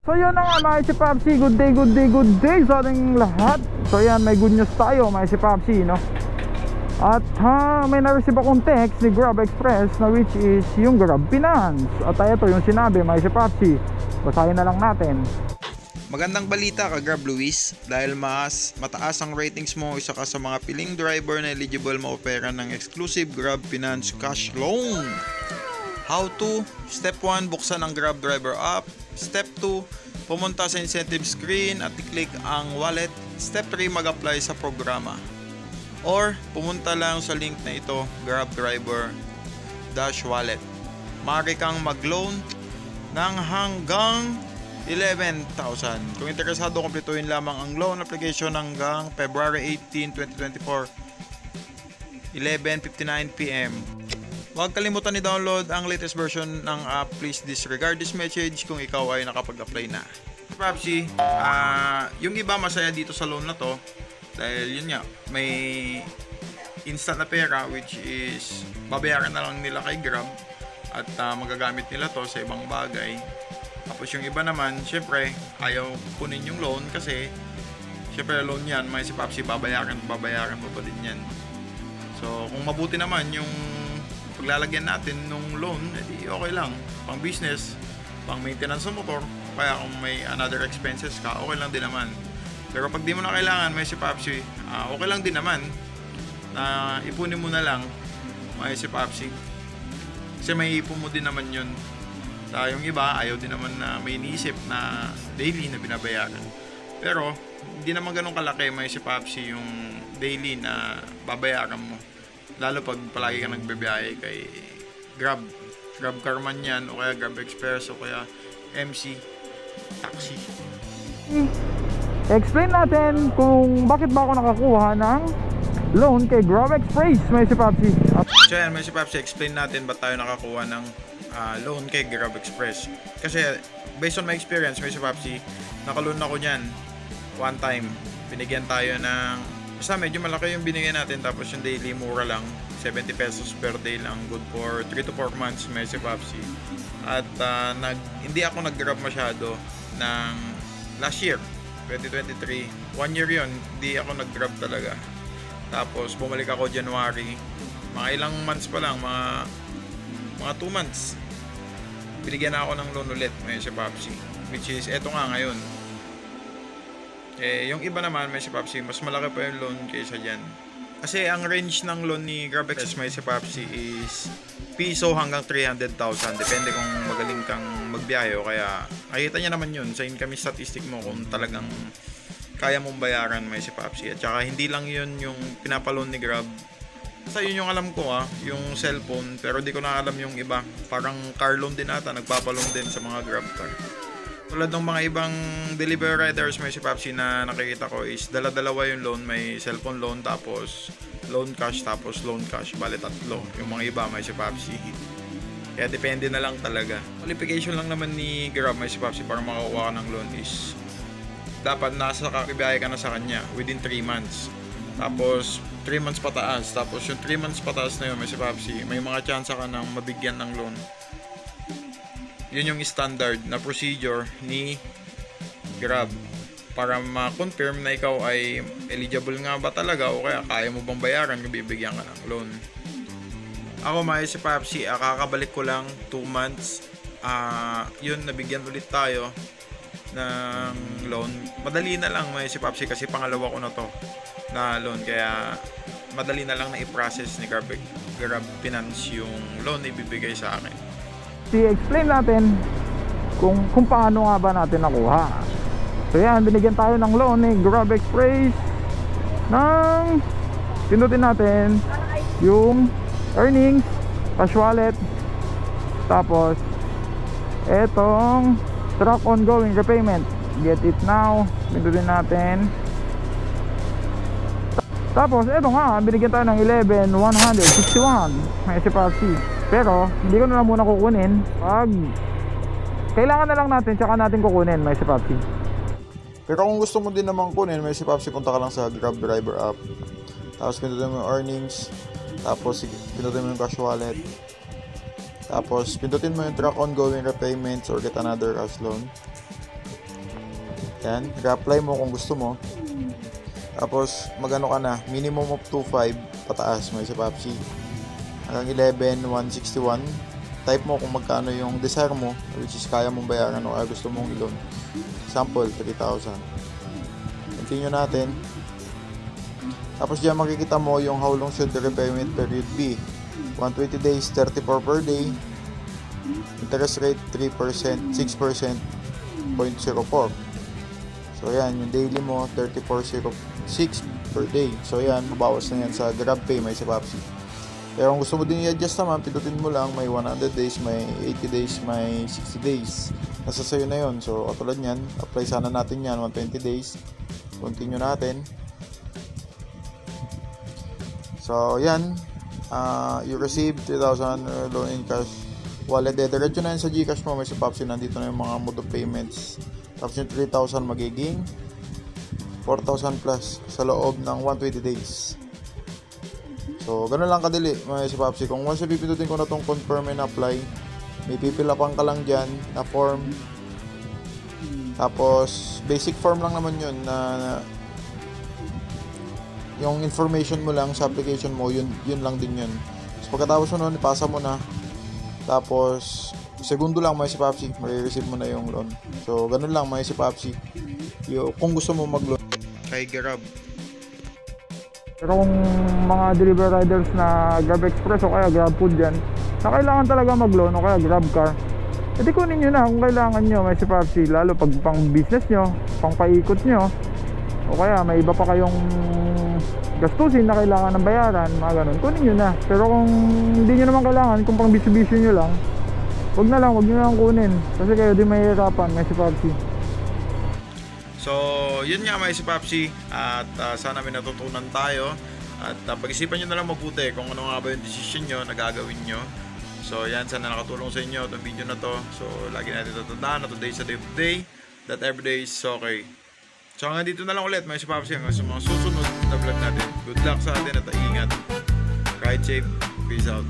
So yun na nga mga si Papsi, good day sa ating lahat. So yan, may good news tayo mga si Papsi, no? At may na-receive akong text ni Grab Express na which is yung Grab Finance. At ito yung sinabi mga si Papsi, basahin na lang natin. Magandang balita ka Grab Luis dahil mataas ang ratings mo, isa ka sa mga piling driver na eligible maopera ng exclusive Grab Finance Cash Loan. How to? Step 1, buksan ang Grab Driver app. Step 2, pumunta sa incentive screen at i-click ang wallet. Step 3, mag-apply sa programa. Or pumunta lang sa link na ito, Grab Driver -wallet. Maaari kang mag-loan ng hanggang 11,000. Kung interesado, kumpletuhin lamang ang loan application hanggang February 18, 2024, 11:59 PM. Huwag kalimutan i-download ang latest version ng app. Please disregard this message kung ikaw ay nakapag-apply na. Papsi, yung iba masaya dito sa loan na to dahil yun nga, may instant na pera which is babayaran na lang nila kay Grab at magagamit nila to sa ibang bagay. Tapos yung iba naman, syempre, ayaw kunin yung loan kasi syempre loan yan, may si Papsi, babayaran mo pa din yan. So kung mabuti naman yung paglalagyan natin nung loan, edi okay lang. Pang business, pang maintenance ng motor, kaya kung may another expenses ka, okay lang din naman. Pero pag di mo na kailangan, may si Papsi, okay lang din naman na ipunin mo na lang may si Papsi. Kasi may ipon mo din naman yun. Yung iba, ayaw din naman na may iniisip na daily na binabayaran. Pero, hindi naman ganun kalaki may si Papsi yung daily na babayaran mo. Lalo pag palagi ka nagbibiyahe kay Grab car man yan, o kaya Grab Express, o kaya MC Taxi. Explain natin kung bakit ba ako nakakuha ng loan kay Grab Express, may si Papsi. So yan, may si Papsi, explain natin ba't tayo nakakuha ng loan kay Grab Express. Kasi based on my experience, may si Papsi, nakaloan ako nyan one time. Binigyan tayo ng basta medyo malaki yung binigyan natin, tapos yung daily mura lang, 70 pesos per day lang, good for 3 to 4 months may si Papsi. At hindi ako nag-grab masyado ng last year 2023, 1 year yun, hindi ako nag-grab talaga. Tapos bumalik ako January, mga ilang months pa lang, mga 2 months, binigyan na ako ng loan ulit may si Papsi, which is eto nga ngayon. Yung iba naman may si Papsi, mas malaki pa yung loan kaysa dyan. Kasi ang range ng loan ni Grab Express may si Papsi is piso hanggang 300,000. Depende kung magaling kang magbiyahe o kaya nakita niya naman yun sa income statistic mo kung talagang kaya mong bayaran may si Papsi. At saka hindi lang yun yung pinapaloan ni Grab. Basta yun yung alam ko yung cellphone, pero di ko na alam yung iba. Parang car loan din ata, nagpapaloan din sa mga Grab car. Tulad ng mga ibang delivery riders may si Papsi na nakikita ko is dala-dalawa yung loan, may cellphone loan, tapos loan cash, tapos loan cash, bale tatlo. Yung mga iba may si Papsi. Kaya depende na lang talaga. Qualification lang naman ni Grab may si Papsi para makakuha ka ng loan is dapat nasa kakibiyahe ka na sa kanya within 3 months. Tapos 3 months pataas. Tapos yung 3 months pataas na yun may si Papsi, may mga chance ka nang mabigyan ng loan. Yun yung standard na procedure ni Grab para ma-confirm na ikaw ay eligible nga ba talaga o kaya mo bang bayaran kung bibigyan ka ng loan. Ako may si Papsi, kakabalik ko lang 2 months. Yun, nabigyan ulit tayo ng loan. Madali na lang may si Papsi kasi pangalawa ko na to na loan, kaya madali na lang na i-process ni Grab Finance yung loan na ibibigay sa akin. I-explain natin kung paano nga ba natin nakuha. So yan, binigyan tayo ng loan ni Grab Express ng pinutin natin yung earnings, cash wallet, tapos etong track ongoing repayment, get it now, pinutin natin. Tapos eto nga, binigyan tayo ng 11,161 may si Papsi. Pero hindi ko na lang muna kukunin. Pag kailangan na lang natin, tsaka natin kukunin may si Papsi. Pero kung gusto mo din naman kunin may si Papsi, punta ka lang sa Grab Driver app. Tapos pinutin mo yung earnings, tapos pinutin mo yung cash wallet, Tapos, pindutin mo yung track ongoing repayments or get another cash loan. Yan, re-apply mo kung gusto mo. Tapos, magano ka na, minimum of 2.5 pataas, may sa Papsi. Hanggang 11,161. Type mo kung magkano yung desire mo, which is kaya mong bayaran o kaya gusto mong i-loan. Example, 3,000. Continue natin. Tapos diyan makikita mo yung how long should the repayment period be. 120 days, 34 per day. Interest rate 3%, 6%, 0.04. So yan, yung daily mo 34.06 per day. So yan, mabawas na yan sa GrabPay, may sa Papsi. Pero kung gusto mo din i-adjust naman, pindutin mo lang, may 100 days, may 80 days, may 60 days. Nasa sayo na yun. So katulad yan, apply sana natin yan, 120 days. Continue natin. So yan, you receive 3,000 loan in cash wallet. Diretso na yan sa Gcash mo, may sa Papsi. Nandito na yung mga mode of payments. Tapos yung 3,000 magiging 4,000 plus sa loob ng 120 days. So, ganun lang kadali mga si Papsi. Kung once pipindutin ko na itong confirm and apply, may pipilapan ka lang dyan na form. Tapos, basic form lang naman yun na yung information mo lang sa application mo, yun lang din yun. So, pagkatapos mo nun, ipasa mo na. Tapos, segundo lang mga si Papsi, may-receive mo na yung loan. So, ganun lang mga si Papsi. Kung gusto mo mag-loan kay Grab. Pero kung mga delivery riders na Grab Express o kaya Grab Food dyan, na kailangan talaga mag-loan o kaya Grab Car, edi kunin nyo na kung kailangan nyo, may si Papsi. Lalo pag pang business nyo, pang paikot nyo, o kaya may iba pa kayong gastusin na kailangan ng bayaran, mga ganun, kunin nyo na. Pero kung hindi nyo naman kailangan, kung pang bisyo nyo lang, wag nyo na lang kunin. Kasi kayo din mahihirapan, may si Papsi. So, yun nga mga si Papsi. At sana may natutunan tayo. At pag-isipan nyo na lang mabuti kung ano nga ba yung decision nyo na gagawin nyo. So, yan. Sana nakatulong sa inyo itong video na to. So, lagi natin tatandaan na today's a day of the day. That every day is okay. So, hanggang dito na lang ulit mga si Papsi. Hanggang sa mga susunod na vlog natin. Good luck sa atin at ingat. Ride safe. Peace out.